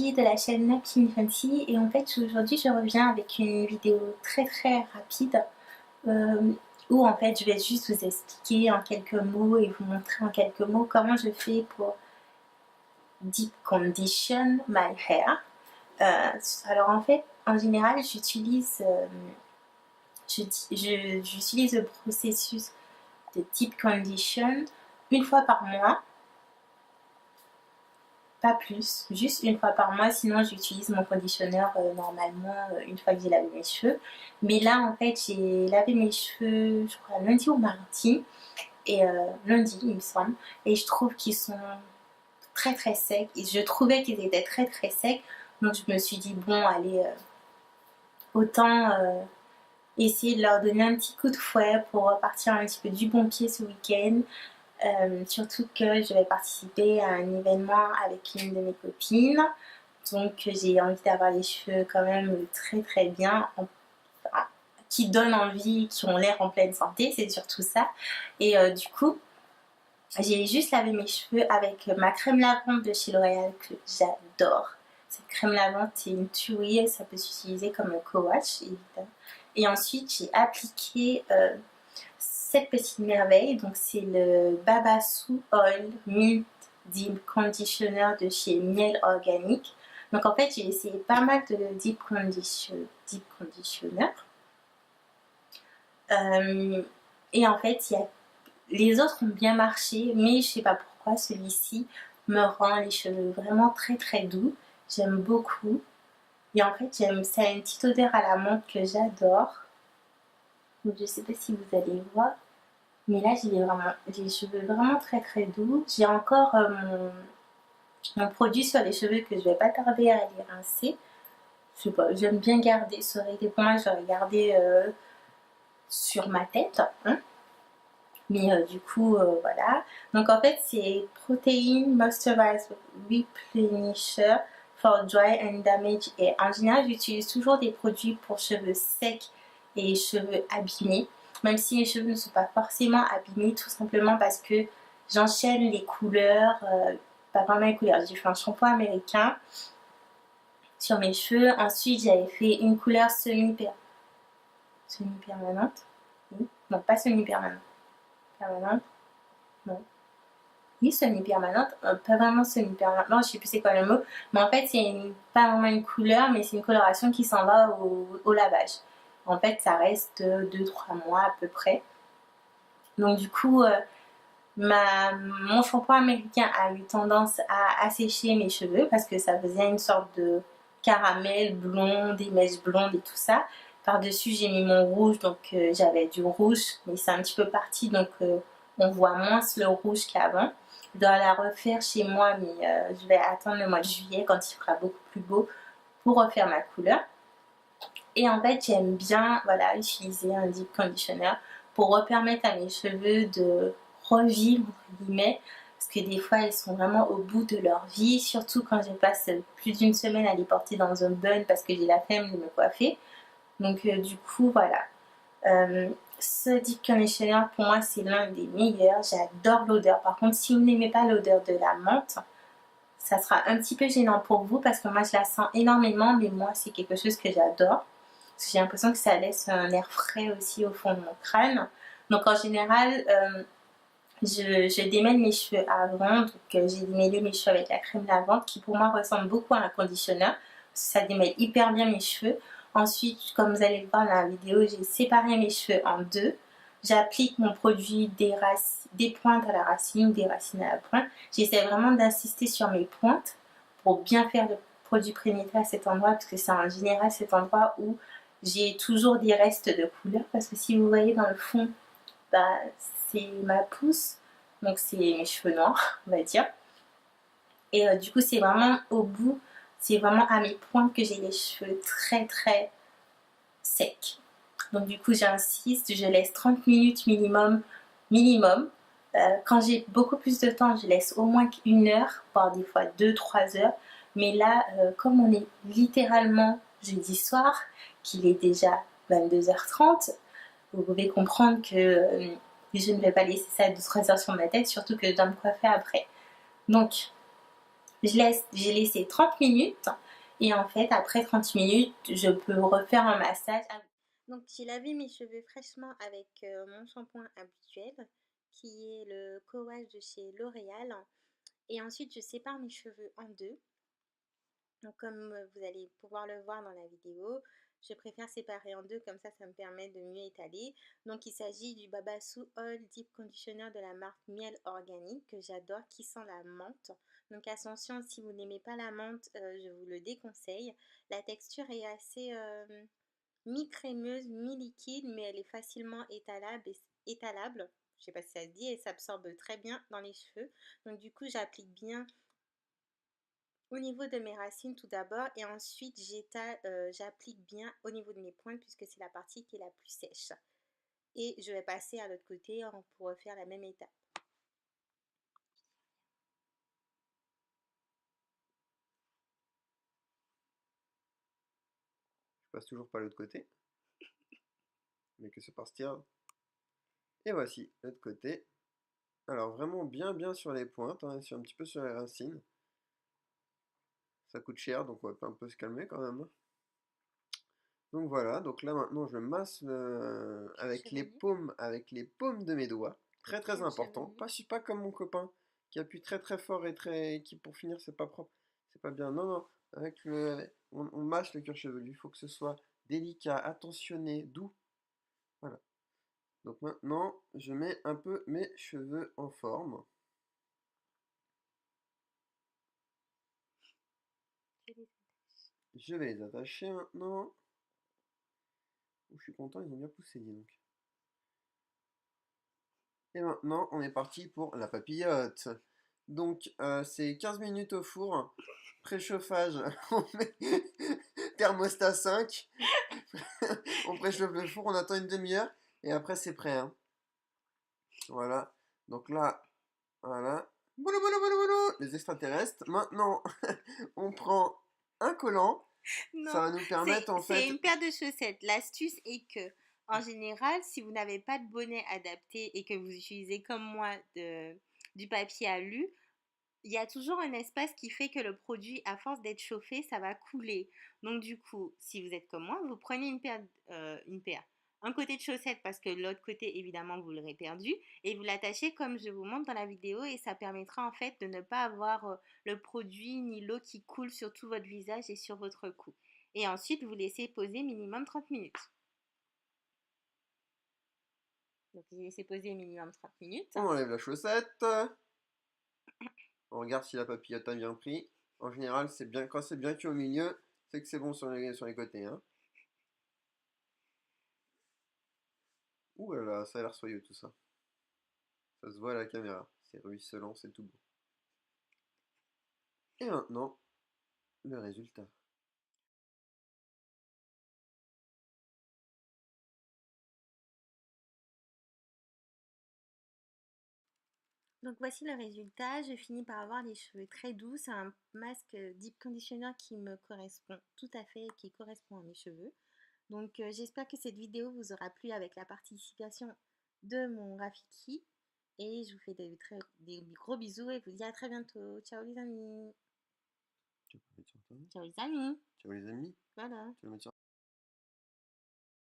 Fancy de la chaîne Napkin Fancy et en fait aujourd'hui je reviens avec une vidéo très rapide euh, où en fait je vais juste vous expliquer en quelques mots et vous montrer en quelques mots comment je fais pour deep condition my hair. Alors en fait en général j'utilise le processus de deep condition une fois par mois. Pas plus, juste une fois par mois, sinon j'utilise mon conditionneur normalement une fois que j'ai lavé mes cheveux. Mais là en fait j'ai lavé mes cheveux je crois lundi ou mardi, et lundi il me semble, et je trouve qu'ils sont très secs, et je trouvais qu'ils étaient très secs, donc je me suis dit bon allez, autant essayer de leur donner un petit coup de fouet pour repartir un petit peu du bon pied ce week-end. Surtout que je vais participer à un événement avec une de mes copines, donc j'ai envie d'avoir les cheveux quand même très bien, enfin, qui donnent envie, qui ont l'air en pleine santé, c'est surtout ça. Et du coup j'ai juste lavé mes cheveux avec ma crème lavande de chez L'Oréal que j'adore. Cette crème lavande c'est une tuerie, ça peut s'utiliser comme un co-wash évidemment. Et ensuite j'ai appliqué cette petite merveille, donc c'est le Babassu Oil Mint Deep Conditioner de chez Miel Organique. Donc en fait j'ai essayé pas mal de deep conditioner. Et en fait les autres ont bien marché, mais je sais pas pourquoi celui-ci me rend les cheveux vraiment très doux. J'aime beaucoup. Et en fait ça a une petite odeur à la menthe que j'adore. Donc je sais pas si vous allez voir. Mais là, j'ai les cheveux vraiment très doux. J'ai encore mon produit sur les cheveux que je vais pas tarder à les rincer. Je sais pas, j'aime bien garder. Ça aurait été pour moi, j'aurais gardé sur ma tête. Hein. Mais du coup, voilà. Donc en fait, c'est Protein Moisturizer Replenisher for Dry and Damaged Hair. En général, j'utilise toujours des produits pour cheveux secs et cheveux abîmés. Même si mes cheveux ne sont pas forcément abîmés, tout simplement parce que j'enchaîne les couleurs, pas vraiment les couleurs, j'ai fait un shampoing américain sur mes cheveux. Ensuite j'avais fait une couleur semi-permanente, oui. Non pas semi-permanente, permanente, non, oui semi-permanente, pas vraiment semi-permanente, non je sais plus c'est quoi le mot, mais en fait c'est pas vraiment une couleur, mais c'est une coloration qui s'en va au lavage. En fait ça reste 2-3 mois à peu près. Donc du coup mon shampoing américain a eu tendance à assécher mes cheveux parce que ça faisait une sorte de caramel blond, des mèches blondes et tout ça. Par dessus j'ai mis mon rouge, donc j'avais du rouge mais c'est un petit peu parti, donc on voit moins le rouge qu'avant. Je dois la refaire chez moi, mais je vais attendre le mois de juillet quand il fera beaucoup plus beau pour refaire ma couleur. Et en fait j'aime bien voilà, utiliser un deep conditioner pour permettre à mes cheveux de revivre entre guillemets, parce que des fois ils sont vraiment au bout de leur vie, surtout quand je passe plus d'une semaine à les porter dans un bun parce que j'ai la flemme de me coiffer. Donc du coup voilà, ce deep conditioner pour moi c'est l'un des meilleurs. J'adore l'odeur. Par contre si vous n'aimez pas l'odeur de la menthe, ça sera un petit peu gênant pour vous parce que moi je la sens énormément, mais moi c'est quelque chose que j'adore. Parce que j'ai l'impression que ça laisse un air frais aussi au fond de mon crâne. Donc en général, je démêle mes cheveux avant. Donc j'ai démêlé mes cheveux avec la crème lavande qui pour moi ressemble beaucoup à un conditionneur. Ça démêle hyper bien mes cheveux. Ensuite, comme vous allez le voir dans la vidéo, j'ai séparé mes cheveux en deux. J'applique mon produit des pointes à la racine, des racines à la pointe. J'essaie vraiment d'insister sur mes pointes pour bien faire le produit pénétrer à cet endroit, parce que c'est en général cet endroit où j'ai toujours des restes de couleur, parce que si vous voyez dans le fond, bah, c'est ma pousse, donc c'est mes cheveux noirs, on va dire. Et du coup, c'est vraiment au bout, c'est vraiment à mes pointes que j'ai les cheveux très secs. Donc du coup, j'insiste, je laisse 30 minutes minimum. Quand j'ai beaucoup plus de temps, je laisse au moins 1 heure, voire des fois 2-3 heures. Mais là, comme on est littéralement jeudi soir, qu'il est déjà 22h30, vous pouvez comprendre que je ne vais pas laisser ça 2-3 heures sur ma tête, surtout que je dois me coiffer après. Donc, j'ai laissé 30 minutes et en fait, après 30 minutes, je peux refaire un massage. Ah oui. Donc, j'ai lavé mes cheveux fraîchement avec mon shampoing habituel qui est le Co-Wash de chez L'Oréal. Et ensuite, je sépare mes cheveux en deux. Donc, comme vous allez pouvoir le voir dans la vidéo, je préfère séparer en deux, comme ça me permet de mieux étaler. Donc, il s'agit du Babassu Oil Deep Conditioner de la marque Miel Organique, que j'adore, qui sent la menthe. Donc, attention, si vous n'aimez pas la menthe, je vous le déconseille. La texture est assez mi-crémeuse, mi-liquide, mais elle est facilement étalable. Je ne sais pas si ça se dit, et s'absorbe très bien dans les cheveux. Donc, du coup, j'applique bien au niveau de mes racines tout d'abord et ensuite j'applique bien au niveau de mes pointes puisque c'est la partie qui est la plus sèche. Et je vais passer à l'autre côté pour refaire la même étape. Je passe toujours par l'autre côté, mais que se passe-t-il? Et voici l'autre côté. Alors vraiment bien sur les pointes, hein, un petit peu sur les racines. Ça coûte cher, donc on va un peu se calmer quand même. Donc voilà, donc là maintenant je masse avec les paumes de mes doigts. Très important. Pas comme mon copain qui appuie très fort et qui pour finir c'est pas propre. C'est pas bien. Non. On masse le cuir chevelu. Il faut que ce soit délicat, attentionné, doux. Voilà. Donc maintenant je mets un peu mes cheveux en forme. Je vais les attacher maintenant. Je suis content, ils ont bien poussé, dis donc. Et maintenant, on est parti pour la papillote. Donc, c'est 15 minutes au four. Préchauffage, on met thermostat 5. On préchauffe le four, on attend une demi-heure. Et après, c'est prêt, hein. Voilà. Donc là, voilà. Boulou, les extraterrestres. Maintenant, on prend un collant. Ça va Non, nous permettre, en c'est fait... une paire de chaussettes. L'astuce est que, en général, si vous n'avez pas de bonnet adapté et que vous utilisez comme moi du papier alu, il y a toujours un espace qui fait que le produit, à force d'être chauffé, ça va couler. Donc du coup, si vous êtes comme moi, vous prenez un côté de chaussette parce que l'autre côté, évidemment, vous l'aurez perdu, et vous l'attachez comme je vous montre dans la vidéo, et ça permettra en fait de ne pas avoir le produit ni l'eau qui coule sur tout votre visage et sur votre cou. Et ensuite, vous laissez poser minimum 30 minutes. Donc j'ai laissé poser minimum 30 minutes. On enlève la chaussette. On regarde si la papillote a bien pris. En général, c'est bien, quand c'est bien cuit au milieu, c'est que c'est bon sur les côtés, hein. Ouh là là, ça a l'air soyeux tout ça. Ça se voit à la caméra. C'est ruisselant, c'est tout beau. Et maintenant, le résultat. Donc voici le résultat, je finis par avoir les cheveux très doux, c'est un masque Deep Conditioner qui me correspond tout à fait, qui correspond à mes cheveux. Donc j'espère que cette vidéo vous aura plu avec la participation de mon Rafiki et je vous fais des gros bisous et vous dis à très bientôt. Ciao les amis. Tu peux mettre sur toi. Ciao les amis. Ciao les amis. Voilà. Tu veux mettre sur